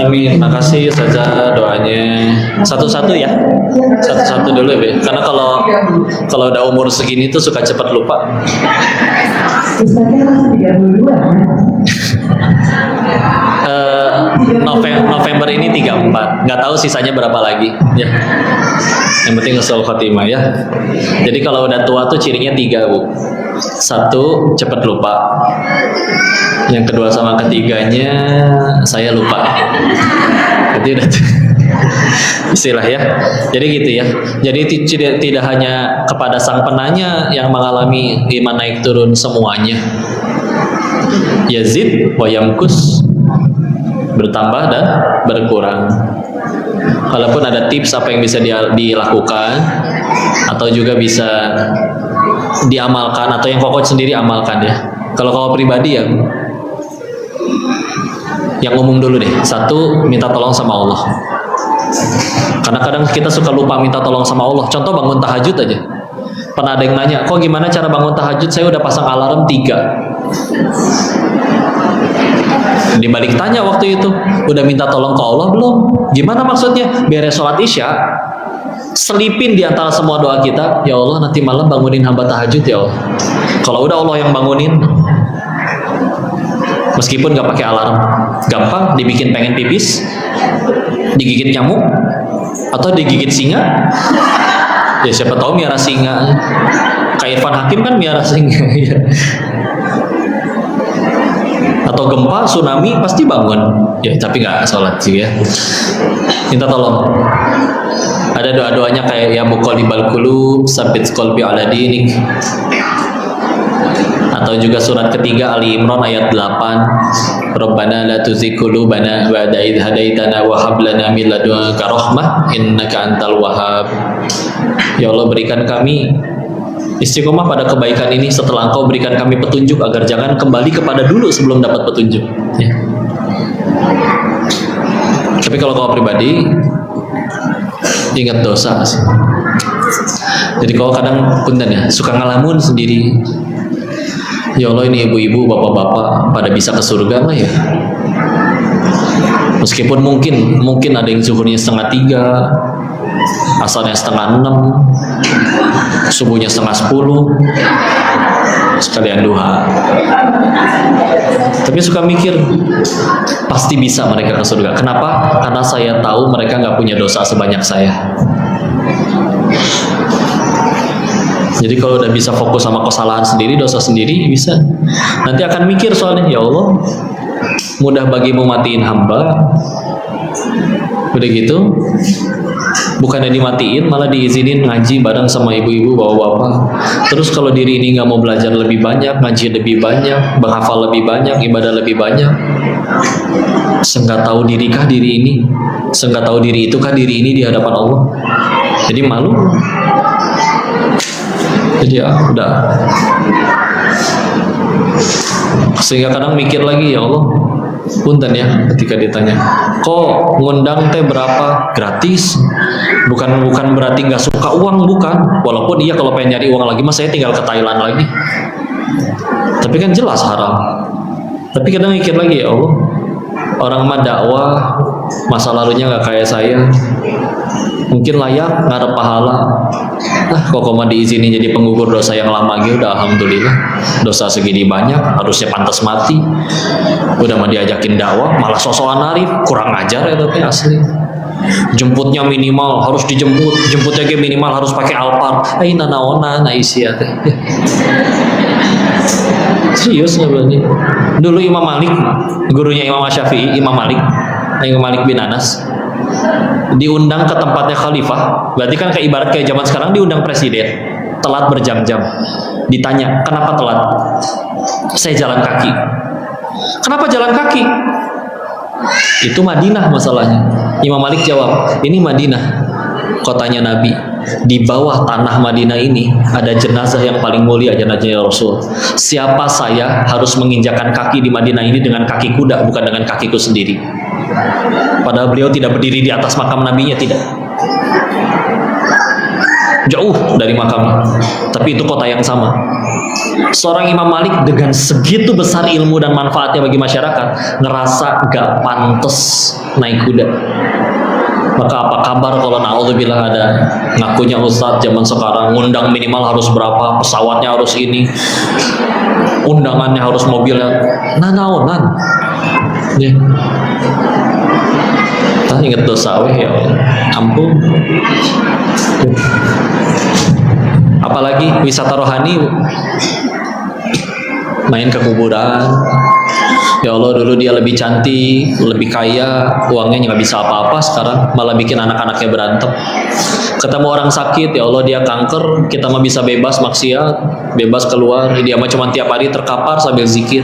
Amin. Makasih saja doanya. Satu-satu ya. Satu-satu dulu ya, Be. Karena kalau udah umur segini tuh suka cepat lupa. November ini 34. Nggak tahu sisanya berapa lagi. Ya. Yang penting husnul khotimah ya. Jadi kalau udah tua tuh cirinya 3, Bu. 1, cepat lupa. Yang kedua sama ketiganya saya lupa. Jadi udah istilah ya. Jadi gitu ya. Jadi tidak hanya kepada sang penanya yang mengalami iman naik turun semuanya. Yazid wa yamkus, bertambah dan berkurang. Walaupun ada tips apa yang bisa dilakukan atau juga bisa diamalkan atau yang Koko sendiri amalkan ya. Kalau Koko pribadi yang umum dulu deh. 1, minta tolong sama Allah. Karena kadang kita suka lupa minta tolong sama Allah. Contoh bangun tahajud aja. Pernah ada yang nanya, kok gimana cara bangun tahajud? Saya udah pasang alarm 3. Dibalik tanya waktu itu, udah minta tolong ke Allah belum? Gimana maksudnya? Beres sholat isya, selipin di antara semua doa kita, ya Allah nanti malam bangunin hamba tahajud ya Allah. Kalau udah Allah yang bangunin, meskipun gak pakai alarm, gampang dibikin pengen pipis, digigit nyamuk, atau digigit singa. Ya siapa tahu miara singa. Kayak Irfan Hakim kan miara singa. Atau gempa, tsunami pasti bangun. Ya tapi nggak sholat sih ya. Minta tolong. Ada doa-doanya kayak ya muqallibal qulub tsabbit qalbi ala dinik. Atau juga surat ketiga Ali Imran ayat 8. Rabbana la tuzigh qulubana ba'da idh hadaitana wa hab lana min ladunka rahmah innaka antal wahhab. Ya Allah, berikan kami istiqomah pada kebaikan ini setelah Engkau berikan kami petunjuk, agar jangan kembali kepada dulu sebelum dapat petunjuk ya. Tapi kalau kau pribadi ingat dosa sih. Jadi kau kadang punten ya, suka ngalamun sendiri. Ya Allah, ini ibu-ibu, bapak-bapak pada bisa ke surga nggak ya? Meskipun mungkin ada yang zuhurnya 2:30, asarnya 5:30, subuhnya 9:30, sekalian duha. Tapi suka mikir, pasti bisa mereka ke surga. Kenapa? Karena saya tahu mereka nggak punya dosa sebanyak saya. Jadi kalau udah bisa fokus sama kesalahan sendiri, dosa sendiri, bisa. Nanti akan mikir soalnya, ya Allah, mudah bagimu matiin hamba. Udah gitu, bukannya dimatiin, malah diizinin ngaji bareng sama ibu-ibu, bapak-bapak. Terus kalau diri ini nggak mau belajar lebih banyak, ngaji lebih banyak, menghafal lebih banyak, ibadah lebih banyak, seenggak tahu dirikah diri ini, seenggak tahu diri itukah diri ini di hadapan Allah. Jadi malu. Jadi ya udah. Sehingga kadang mikir lagi, ya Allah, punten ya ketika ditanya, kok ngundang teh berapa? Gratis. Bukan berarti nggak suka uang, bukan. Walaupun iya kalau pengen nyari uang lagi mas saya tinggal ke Thailand lagi. Tapi kan jelas haram. Tapi kadang mikir lagi, ya Allah, orang mah dakwah masa lalunya nggak kayak saya, mungkin layak ngarep pahala. Kok mah diizinin jadi pengukur dosa yang lama gitu, udah alhamdulillah. Dosa segini banyak, harusnya pantas mati. Udah mah diajakin dakwah, malah sosokan arif, kurang ajar ya tapi asli. Jemputnya minimal harus dijemput, jemputnya ke minimal harus pakai Alphard. Aina naona na isia teh. Serius nggak berani. Dulu Imam Malik, gurunya Imam Syafi'i, Imam Malik bin Anas, diundang ke tempatnya khalifah. Berarti kan kayak ibarat kayak zaman sekarang diundang presiden, telat berjam-jam. Ditanya, kenapa telat? Saya jalan kaki. Kenapa jalan kaki? Itu Madinah masalahnya. Imam Malik jawab, ini Madinah, kotanya Nabi. Di bawah tanah Madinah ini ada jenazah yang paling mulia, jenazah Rasul. Siapa saya harus menginjakan kaki di Madinah ini dengan kaki kuda, bukan dengan kakiku sendiri. Padahal beliau tidak berdiri di atas makam nabinya, tidak. Jauh dari makamnya. Tapi itu kota yang sama. Seorang Imam Malik dengan segitu besar ilmu dan manfaatnya bagi masyarakat ngerasa gak pantas naik kuda. Maka apa kabar kalau naudzubillah ada ngakunya ustadz zaman sekarang, ngundang minimal harus berapa, pesawatnya harus ini, undangannya harus mobilnya, naonan ya. Kita ingat dosa ya Allah. Ampun. Apalagi wisata rohani, main ke kuburan. Ya Allah, dulu dia lebih cantik, lebih kaya, uangnya nggak bisa apa-apa, sekarang malah bikin anak-anaknya berantem. Ketemu orang sakit, ya Allah dia kanker, kita mah bisa bebas maksiat, bebas keluar, dia mah cuma tiap hari terkapar sambil zikir.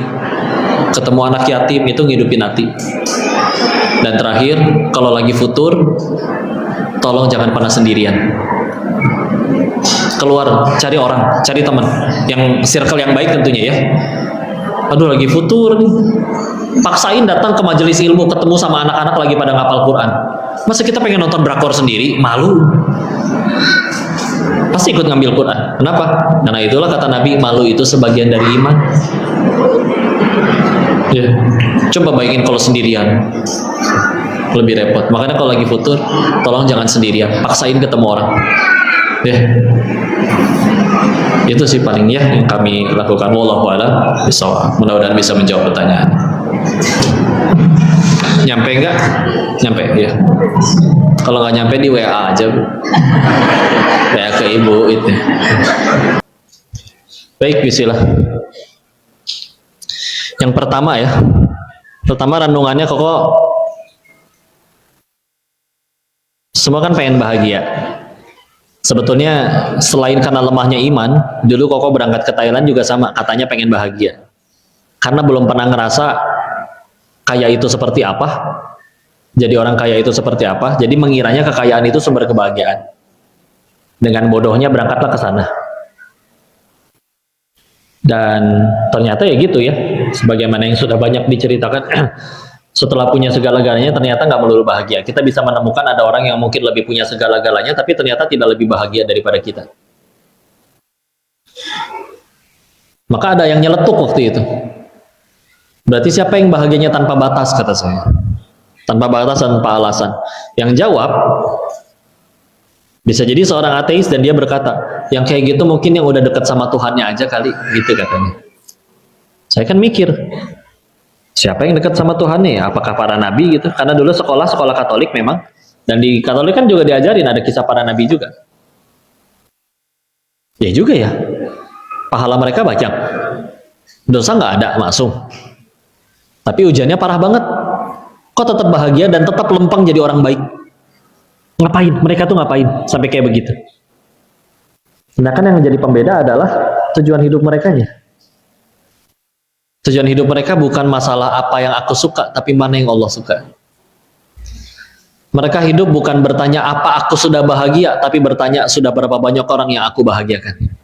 Ketemu anak yatim, itu ngidupin hati. Dan terakhir, kalau lagi futur, tolong jangan pernah sendirian. Keluar, cari orang, cari teman, yang circle yang baik tentunya ya. Aduh lagi futur nih, paksain datang ke majelis ilmu, ketemu sama anak-anak lagi pada ngapal Quran. Masa kita pengen nonton drakor sendiri, malu. Pasti ikut ngambil Quran. Kenapa? Karena itulah kata Nabi, malu itu sebagian dari iman. Ya. Coba bayangin kalau sendirian, lebih repot. Makanya kalau lagi futur, tolong jangan sendirian, paksain ketemu orang. Ya. Itu sih paling ya yang kami lakukan. Wallahu a'lam bishawab. Mudah-mudahan bisa menjawab pertanyaan. Nyampe enggak? Nyampe ya. Kalau nggak nyampe di WA aja, Bu. WA ke ibu itu. Baik, bismillah. Yang pertama ya. Pertama renungannya kok semua kan pengen bahagia. Sebetulnya selain karena lemahnya iman, dulu Koko berangkat ke Thailand juga sama, katanya pengen bahagia. Karena belum pernah ngerasa kaya itu seperti apa, jadi orang kaya itu seperti apa, jadi mengiranya kekayaan itu sumber kebahagiaan. Dengan bodohnya berangkatlah ke sana. Dan ternyata ya gitu ya, sebagaimana yang sudah banyak diceritakan, setelah punya segala-galanya ternyata nggak melulu bahagia. Kita bisa menemukan ada orang yang mungkin lebih punya segala-galanya tapi ternyata tidak lebih bahagia daripada kita. Maka ada yang nyeletuk waktu itu. Berarti siapa yang bahagianya tanpa batas, kata saya. Tanpa batas, tanpa alasan. Yang jawab bisa jadi seorang ateis dan dia berkata, yang kayak gitu mungkin yang udah dekat sama Tuhannya aja kali, gitu katanya. Saya kan mikir, siapa yang dekat sama Tuhannya ya? Apakah para nabi gitu? Karena dulu sekolah Katolik memang, dan di Katolik kan juga diajarin ada kisah para nabi juga. Ya juga ya, pahala mereka banyak, dosa nggak ada maksum. Tapi ujiannya parah banget. Kok tetap bahagia dan tetap lempeng jadi orang baik? Ngapain? Mereka tuh ngapain sampai kayak begitu? Sedangkan yang menjadi pembeda adalah tujuan hidup merekanya. Tujuan hidup mereka bukan masalah apa yang aku suka, tapi mana yang Allah suka. Mereka hidup bukan bertanya apa aku sudah bahagia, tapi bertanya sudah berapa banyak orang yang aku bahagiakan.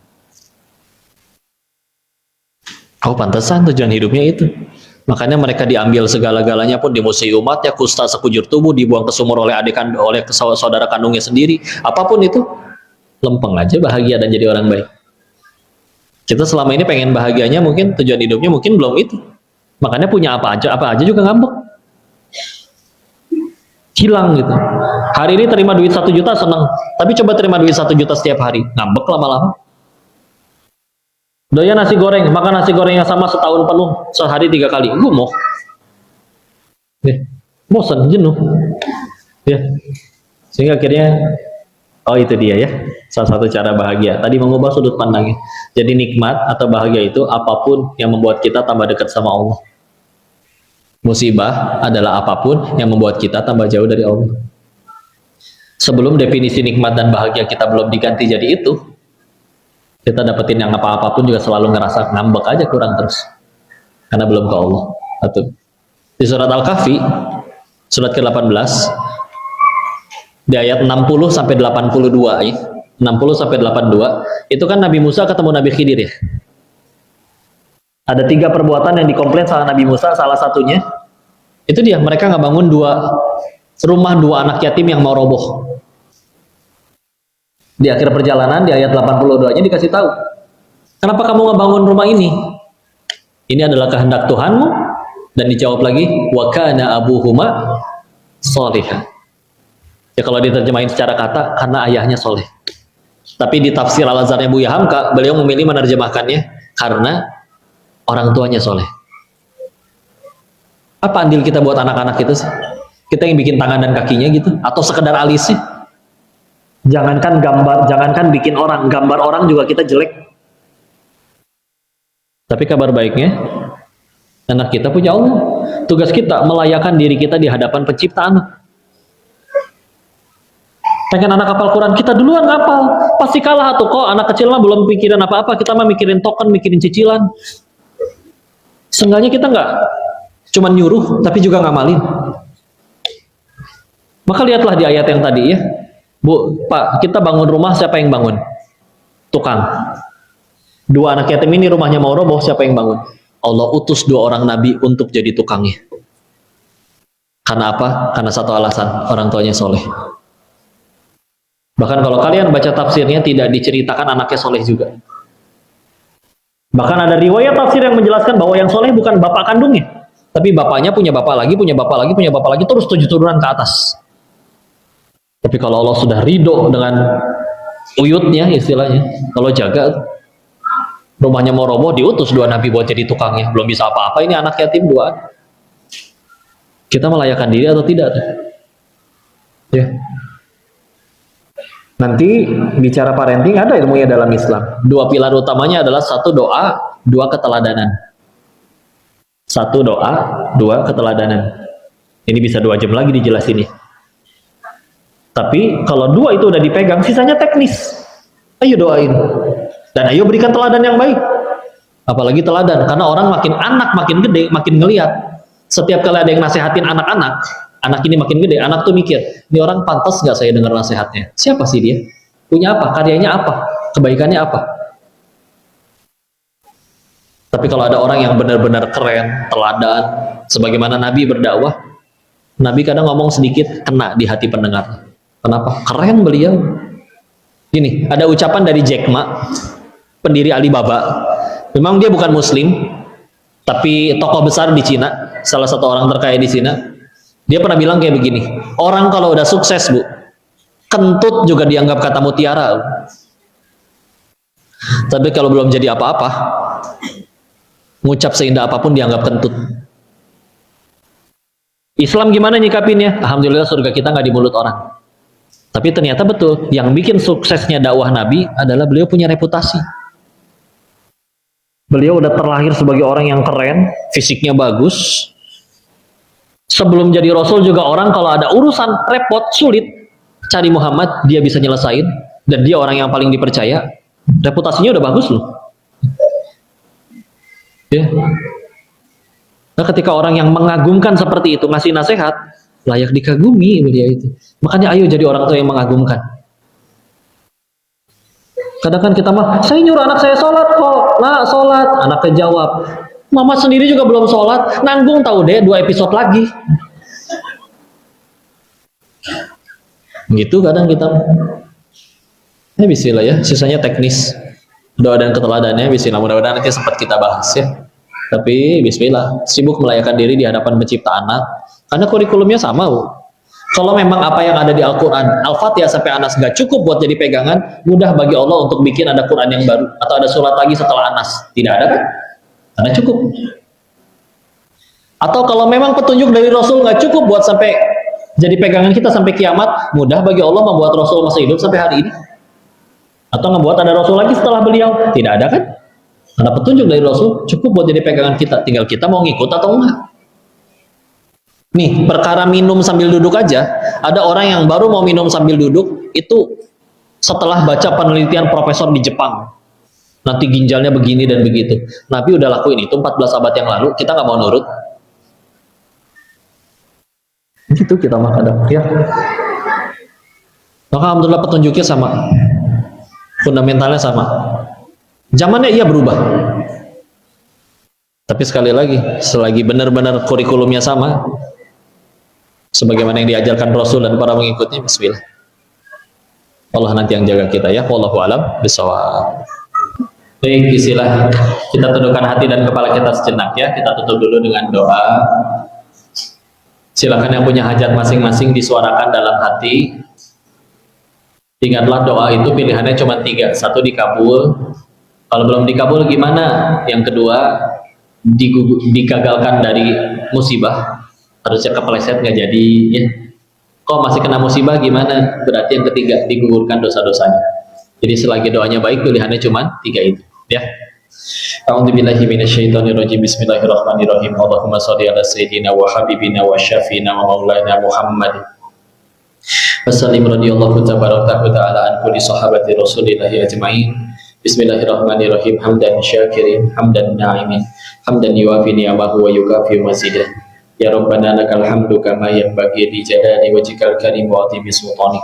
Oh, pantesan tujuan hidupnya itu. Makanya mereka diambil segala-galanya pun dimusuhi umatnya, kusta sekujur tubuh, dibuang ke sumur oleh oleh saudara kandungnya sendiri. Apapun itu, lempeng aja bahagia dan jadi orang baik. Kita selama ini pengen bahagianya, mungkin tujuan hidupnya mungkin belum itu. Makanya punya apa aja juga ngambek. Hilang gitu. Hari ini terima duit 1 juta senang, tapi coba terima duit 1 juta setiap hari, ngambek lama-lama. Doyan nasi goreng, makan nasi goreng yang sama setahun penuh, sehari 3 kali, gumoh. Bosan, jenuh. Ya. Sehingga akhirnya, oh itu dia ya, salah satu cara bahagia. Tadi mengubah sudut pandangnya. Jadi nikmat atau bahagia itu apapun yang membuat kita tambah dekat sama Allah. Musibah adalah apapun yang membuat kita tambah jauh dari Allah. Sebelum definisi nikmat dan bahagia kita belum diganti jadi itu, kita dapetin yang apa-apapun juga selalu ngerasa ngambek aja, kurang terus. Karena belum ke Allah. Satu. Di surat Al-Kahfi, surat ke-18, di ayat 60 sampai 82 ya. 60 sampai 82, itu kan Nabi Musa ketemu Nabi Khidir ya. Ada 3 perbuatan yang dikomplain sama Nabi Musa, salah satunya itu dia, mereka nggak bangun rumah 2 anak yatim yang mau roboh. Di akhir perjalanan di ayat 82-nya dikasih tahu, Kenapa kamu ngebangun rumah ini? Ini adalah kehendak Tuhanmu. Dan dijawab lagi, wa kana abuhuma sholihan. Ya kalau diterjemahin secara kata, karena ayahnya soleh. Tapi di tafsir Al-Azharnya Buya Hamka, beliau memilih menerjemahkannya karena orang tuanya soleh. Apa andil kita buat anak-anak itu sih? Kita yang bikin tangan dan kakinya gitu, atau sekedar alisnya? Jangankan gambar, jangankan bikin orang, gambar orang juga kita jelek. Tapi kabar baiknya, anak kita punya Allah. Tugas kita melayakan diri kita di hadapan pencipta anak. Pengen anak hafal Quran, kita duluan ngapal. Pasti kalah tuh, kok anak kecil mah belum pikirin apa-apa, kita mah mikirin token, mikirin cicilan. Seenggaknya kita nggak cuma nyuruh, tapi juga ngamalin. Maka lihatlah di ayat yang tadi ya. Bu, Pak, kita bangun rumah, siapa yang bangun? Tukang. 2 anak yatim ini rumahnya mau roboh, siapa yang bangun? Allah utus 2 orang nabi untuk jadi tukangnya. Karena apa? Karena satu alasan, orang tuanya soleh. Bahkan kalau kalian baca tafsirnya tidak diceritakan anaknya soleh juga. Bahkan ada riwayat tafsir yang menjelaskan bahwa yang soleh bukan bapak kandungnya, tapi bapaknya punya bapak lagi, punya bapak lagi, punya bapak lagi, terus 7 turunan ke atas. Tapi kalau Allah sudah ridho dengan uyutnya istilahnya, kalau jaga rumahnya mau roboh, diutus 2 nabi buat jadi tukangnya. Belum bisa apa-apa, ini anak yatim 2. Kita melayakan diri atau tidak? Ya. Nanti bicara parenting ada ilmunya dalam Islam. 2 pilar utamanya adalah 1 doa, 2 keteladanan. 1 doa, 2 keteladanan. Ini bisa 2 jam lagi dijelasin nih. Tapi kalau 2 itu udah dipegang, sisanya teknis. Ayo doain. Dan ayo berikan teladan yang baik. Apalagi teladan, karena orang anak makin gede, makin ngelihat. Setiap kali ada yang nasehatin anak-anak, anak ini makin gede, anak tuh mikir, ini orang pantas nggak saya dengar nasihatnya? Siapa sih dia? Punya apa? Karyanya apa? Kebaikannya apa? Tapi kalau ada orang yang benar-benar keren, teladan, sebagaimana Nabi berdakwah, Nabi kadang ngomong sedikit kena di hati pendengar. Kenapa? Keren beliau. Gini, ada ucapan dari Jack Ma, pendiri Alibaba. Memang dia bukan Muslim, tapi tokoh besar di Cina, salah satu orang terkaya di Cina. Dia pernah bilang kayak begini, orang kalau udah sukses, Bu, kentut juga dianggap kata mutiara. Tapi kalau belum jadi apa-apa, ngucap seindah apapun dianggap kentut. Islam gimana nyikapinnya? Alhamdulillah surga kita nggak di mulut orang. Tapi ternyata betul, yang bikin suksesnya dakwah Nabi adalah beliau punya reputasi. Beliau udah terlahir sebagai orang yang keren, fisiknya bagus. Sebelum jadi Rasul juga orang kalau ada urusan repot, sulit, cari Muhammad, dia bisa nyelesain. Dan dia orang yang paling dipercaya. Reputasinya udah bagus loh. Ya. Nah, ketika orang yang mengagumkan seperti itu ngasih nasihat, layak dikagumi beliau itu. Makanya ayo jadi orang tua yang mengagumkan. Kadang kan kita mah, saya nyuruh anak saya sholat kok. Nah, sholat. Anaknya jawab, mama sendiri juga belum sholat. Nanggung tahu deh 2 episode lagi. Gitu kadang kita. Ya bismillah ya, sisanya teknis. Doa dan keteladannya bismillah. Mudah-mudahan nanti sempat kita bahas ya. Tapi bismillah, sibuk melayakan diri di hadapan pencipta anak. Karena kurikulumnya sama, Bu. Kalau memang apa yang ada di Al-Quran, Al-Fatihah sampai Anas gak cukup buat jadi pegangan, mudah bagi Allah untuk bikin ada Quran yang baru. Atau ada surat lagi setelah Anas. Tidak ada kan? Karena cukup. Atau kalau memang petunjuk dari Rasul gak cukup buat sampai jadi pegangan kita sampai kiamat, mudah bagi Allah membuat Rasul masih hidup sampai hari ini. Atau ngebuat ada Rasul lagi setelah beliau. Tidak ada kan? Karena petunjuk dari Rasul cukup buat jadi pegangan kita. Tinggal kita mau ngikut atau enggak. Nih, perkara minum sambil duduk aja, ada orang yang baru mau minum sambil duduk, itu setelah baca penelitian profesor di Jepang. Nanti ginjalnya begini dan begitu. Nabi udah lakuin itu 14 abad yang lalu, kita nggak mau nurut. Gitu kita mah kadang, ya. Maka alhamdulillah petunjuknya sama. Fundamentalnya sama. Zamannya ia berubah. Tapi sekali lagi, selagi benar-benar kurikulumnya sama, sebagaimana yang diajarkan Rasul dan para pengikutnya, bismillah. Allah nanti yang jaga kita ya. Wallahu a'lam bishawab. Baik, istilah kita tundukkan hati dan kepala kita sejenak ya. Kita tutup dulu dengan doa. Silakan yang punya hajat masing-masing disuarakan dalam hati. Ingatlah doa itu pilihannya cuma 3. 1 dikabul. Kalau belum dikabul gimana? Yang kedua digagalkan dari musibah. Harusnya kepleset nggak jadi ya. Kok masih kena musibah gimana? Berarti yang ketiga digugurkan dosa-dosanya. Jadi selagi doanya baik pilihannya cuma 3 itu ya. A'udzubillahi minasyaitonirrajim. Bismillahirrahmanirrahim. Allahumma shalli ala sayyidina wa habibina wa syafiina wa maulana Muhammad. Wassalim radhiyallahu tabaraka wa ta'ala an kulli sahabati Rasulillahi ajma'in. Bismillahirrahmanirrahim. Hamdan syakirin, hamdan na'imin, hamdan yuwafi ni'amahu wa yukafi mazidah. Ya Rabbana lakal hamdu kama yanbaghi li jalali wajhikal karim wa atimi sultanik.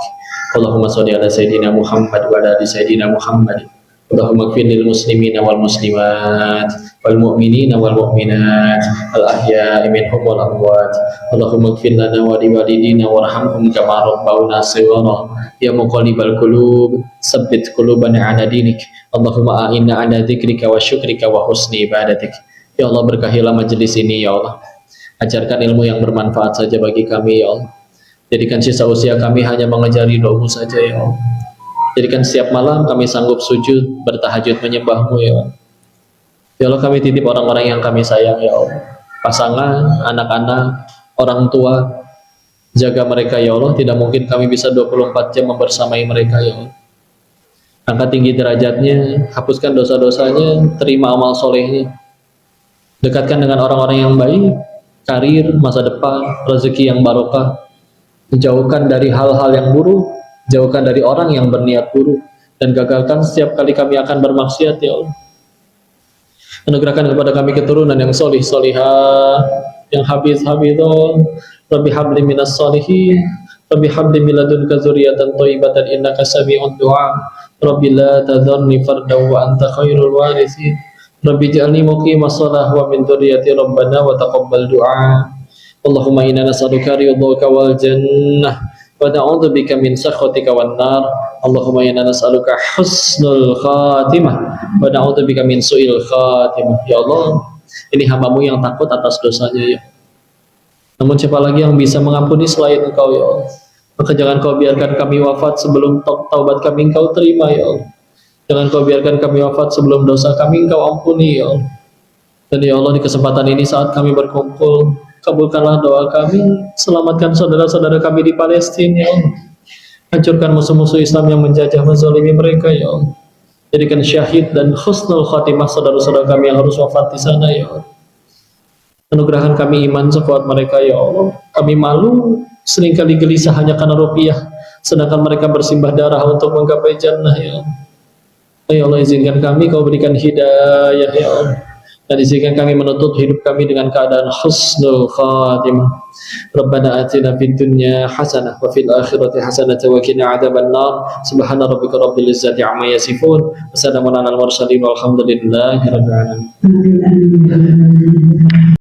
Allahumma shalli ala sayyidina Muhammad wa ala ali sayyidina Muhammad. Allahumma ighfir lil muslimina wal muslimat wal mu'minina wal mu'minat al ahya'i minhum wal amwat. Allahumma ighfir lana wa liwalidina warhamhum kama rabbawna shighara. Ya muqallibal qulub tsabbit qulubana ala dinik. Allahumma a'inna ala dzikrika wa syukrika wa husni ibadatik. Ya Allah, berkahilah majelis ini ya Allah. Ajarkan ilmu yang bermanfaat saja bagi kami ya Allah. Jadikan sisa usia kami hanya mengejar ridho-Mu saja ya Allah. Jadikan setiap malam kami sanggup sujud bertahajud menyembah-Mu ya Allah. Ya Allah, kami titip orang-orang yang kami sayang ya Allah. Pasangan, anak-anak, orang tua, jaga mereka ya Allah. Tidak mungkin kami bisa 24 jam membersamai mereka ya Allah. Angkat tinggi derajatnya, hapuskan dosa-dosanya, terima amal solehnya. Dekatkan dengan orang-orang yang baik, karir, masa depan, rezeki yang barokah. Jauhkan dari hal-hal yang buruk, jauhkan dari orang yang berniat buruk, dan gagalkan setiap kali kami akan bermaksiat ya Allah. Anugerahkan kepada kami keturunan yang solih solihah, yang habis-habidun. Rabbi habli minas solihin, Rabbi habli min ladunka dzurriyyatan thayyibatan innaka sami'ud du'a. Rabbi la tadharni fardan wa anta khairul warithin. Rabbi ij'alni muqimas shalah wa min dzurriyyati rabbana wa taqabbal du'a. Allahumma inna nas'aluka ridhaka wal jannah wa na'udzubika min sakhatika wan nar. Allahumma inna nas'aluka husnul khatimah wa na'udzubika min su'il khatimah. Ya Allah, ini hamba-Mu yang takut atas dosanya ya. Namun siapa lagi yang bisa mengampuni selain Engkau ya Allah. Maka jangan Kau biarkan kami wafat sebelum taubat kami Engkau terima ya Allah. Jangan Kau biarkan kami wafat sebelum dosa kami Engkau ampuni ya Allah. Dan ya Allah, di kesempatan ini saat kami berkumpul, kabulkanlah doa kami, selamatkan saudara-saudara kami di Palestina ya Allah. Hancurkan musuh-musuh Islam yang menjajah menzalimi mereka ya Allah. Jadikan syahid dan husnul khatimah saudara-saudara kami yang harus wafat di sana ya Allah. Anugerahkan kami iman sekuat mereka ya Allah. Kami malu seringkali gelisah hanya karena rupiah, sedangkan mereka bersimbah darah untuk menggapai jannah ya Allah. Ya Allah, izinkan kami Kau berikan hidayah ya Allah. Dan izinkan kami menutup hidup kami dengan keadaan husnul khatimah. Rabbana atina fid dunya hasanah wa fil akhirati hasanah wa qina adzabannar. Subhana rabbika rabbil izzati amma yasifun. Wassalamun alal mursalin walhamdulillahi rabbil alamin.